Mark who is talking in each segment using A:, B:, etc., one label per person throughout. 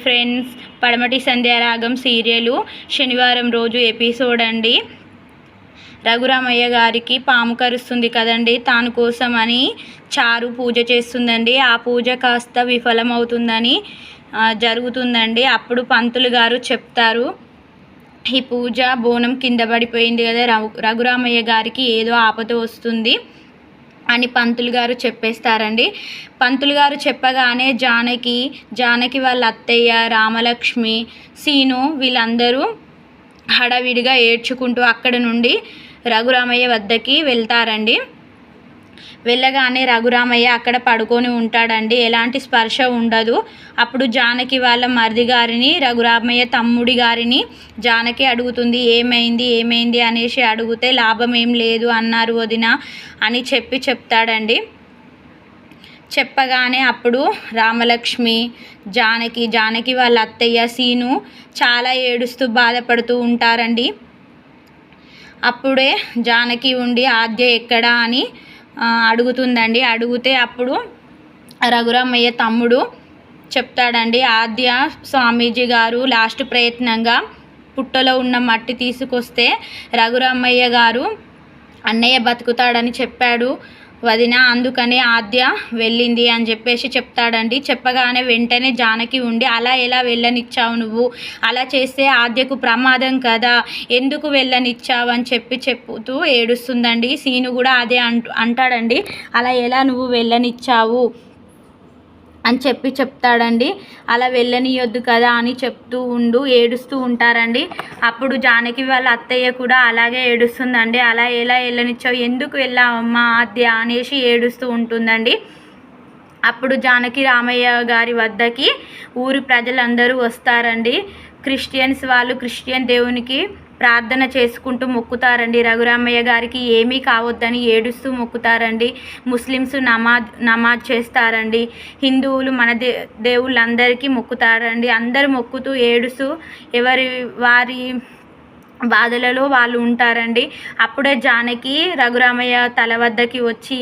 A: Friends, పడమటి Sandhyaragam serial శనివారం రోజు ఎపిసోడ్ అండి. రఘురామయ్య గారికి పాము కరుస్తుంది కదండి, తాను కోసమని చారు పూజ చేస్తుందండి. ఆ పూజ కాస్త విఫలమవుతుందని జరుగుతుందండి. అప్పుడు పంతులు గారు చెప్తారు, ఈ పూజ బోనం కింద పడిపోయింది కదా, రఘురామయ్య గారికి ఏదో ఆపద వస్తుంది అని పంతులు గారు చెప్పేస్తారండి. పంతులు గారు చెప్పగానే జానకి వాళ్ళ అత్తయ్య, రామలక్ష్మి, సీను వీళ్ళందరూ హడావిడిగా ఏడ్చుకుంటూ అక్కడ నుండి రఘురామయ్య వద్దకి వెళ్తారండి. వెళ్ళగానే రఘురామయ్య అక్కడ పడుకొని ఉంటాడండి, ఎలాంటి స్పర్శ ఉండదు. అప్పుడు జానకి వాళ్ళ మరిది గారిని, రఘురామయ్య తమ్ముడి గారిని జానకి అడుగుతుంది, ఏమైంది అనేసి అడిగితే లాభం ఏం లేదు అన్నారు వదిన అని చెప్తాడండి. చెప్పగానే అప్పుడు రామలక్ష్మి, జానకి వాళ్ళ అత్తయ్య, సీను చాలా ఏడుస్తూ బాధపడుతూ ఉంటారండి. అప్పుడే జానకి ఉండి ఆద్య ఎక్కడా అని అడుగుతుందండి. అడిగితే అప్పుడు రఘురామయ్య తమ్ముడు చెప్తాడండి, ఆద్య స్వామీజీ గారు లాస్ట్ ప్రయత్నంగా పుట్టలో ఉన్న మట్టి తీసుకొస్తే రఘురామయ్య గారు అన్నయ్య బతుకుతాడని చెప్పాడు వదిన, అందుకనే ఆద్య వెళ్ళింది అని చెప్పేసి చెప్తాడండి. చెప్పగానే వెంటనే జానకి ఉండి, అలా ఎలా వెళ్ళనిచ్చావు నువ్వు, అలా చేస్తే ఆద్యకు ప్రమాదం కదా, ఎందుకు వెళ్ళనిచ్చావు అని చెప్పుతూ ఏడుస్తుందండి. సీను కూడా అదే అంటాడండి, అలా ఎలా నువ్వు వెళ్ళనిచ్చావు అని చెప్తాడండి. అలా వెళ్ళనియొద్దు కదా అని ఏడుస్తూ ఉంటారండి. అప్పుడు జానకి వాళ్ళ అత్తయ్య కూడా అలాగే ఏడుస్తుందండి, అలా ఎలా వెళ్ళనిచ్చావు, ఎందుకు వెళ్ళావమ్మా ఆద్య అనేసి ఏడుస్తూ ఉంటుందండి. అప్పుడు జానకి రామయ్య గారి వద్దకి ఊరి ప్రజలందరూ వస్తారండి. క్రిస్టియన్స్ వాళ్ళు క్రిస్టియన్ దేవునికి ప్రార్థన చేసుకుంటూ మొక్కుతారండి. రఘురామయ్య గారికి ఏమీ కావద్దని ఏడుస్తూ మొక్కుతారండి. ముస్లిమ్స్ నమాజ్ చేస్తారండి. హిందువులు మన దేవుళ్ళందరికీ మొక్కుతారండి. అందరూ మొక్కుతూ ఏడుస్తూ వారి బాధలలో వాళ్ళు ఉంటారండి. అప్పుడే జానకి రఘురామయ్య తల వద్దకి వచ్చి,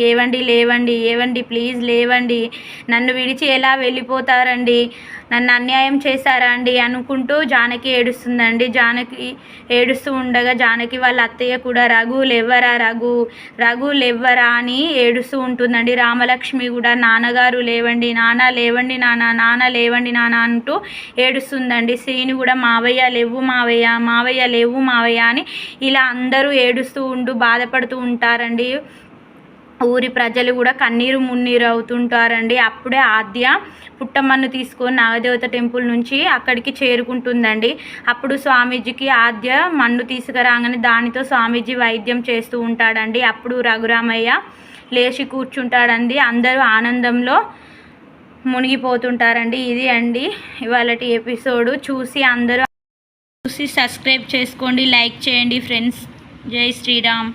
A: లేవండి ప్లీజ్ లేవండి, నన్ను విడిచి ఎలా వెళ్ళిపోతారండి, నన్ను అన్యాయం చేశారా అండి అనుకుంటూ జానకి ఏడుస్తుందండి. జానకి ఏడుస్తూ ఉండగా జానకి వాళ్ళ అత్తయ్య కూడా రఘు లేవ్వరా అని ఏడుస్తూ ఉంటుందండి. రామలక్ష్మి కూడా నాన్నగారు లేవండి, నాన్న లేవండి నాన్న అంటూ ఏడుస్తుందండి. శ్రీని కూడా మావయ్య లేవు మావయ్య అని ఇలా అందరూ ఏడుస్తూ బాధపడుతూ ఉంటారండి. ఊరి ప్రజలు కూడా కన్నీరు మున్నీరు అవుతుంటారండి. అప్పుడే ఆద్య పుట్టమ్మను తీసుకొని నాగదేవత టెంపుల్ నుంచి అక్కడికి చేరుకుంటుందండి. అప్పుడు స్వామీజీకి ఆద్య మన్ను తీసుకురాగానే దానితో స్వామీజీ వైద్యం చేస్తూ ఉంటాడండి. అప్పుడు రఘురామయ్య లేచి కూర్చుంటాడండి. అందరూ ఆనందంలో మునిగిపోతుంటారండి. ఇది అండి ఇవాళటి ఎపిసోడు. చూసి సబ్స్క్రైబ్ చేసుకోండి, లైక్ చేయండి ఫ్రెండ్స్. జై శ్రీరామ్.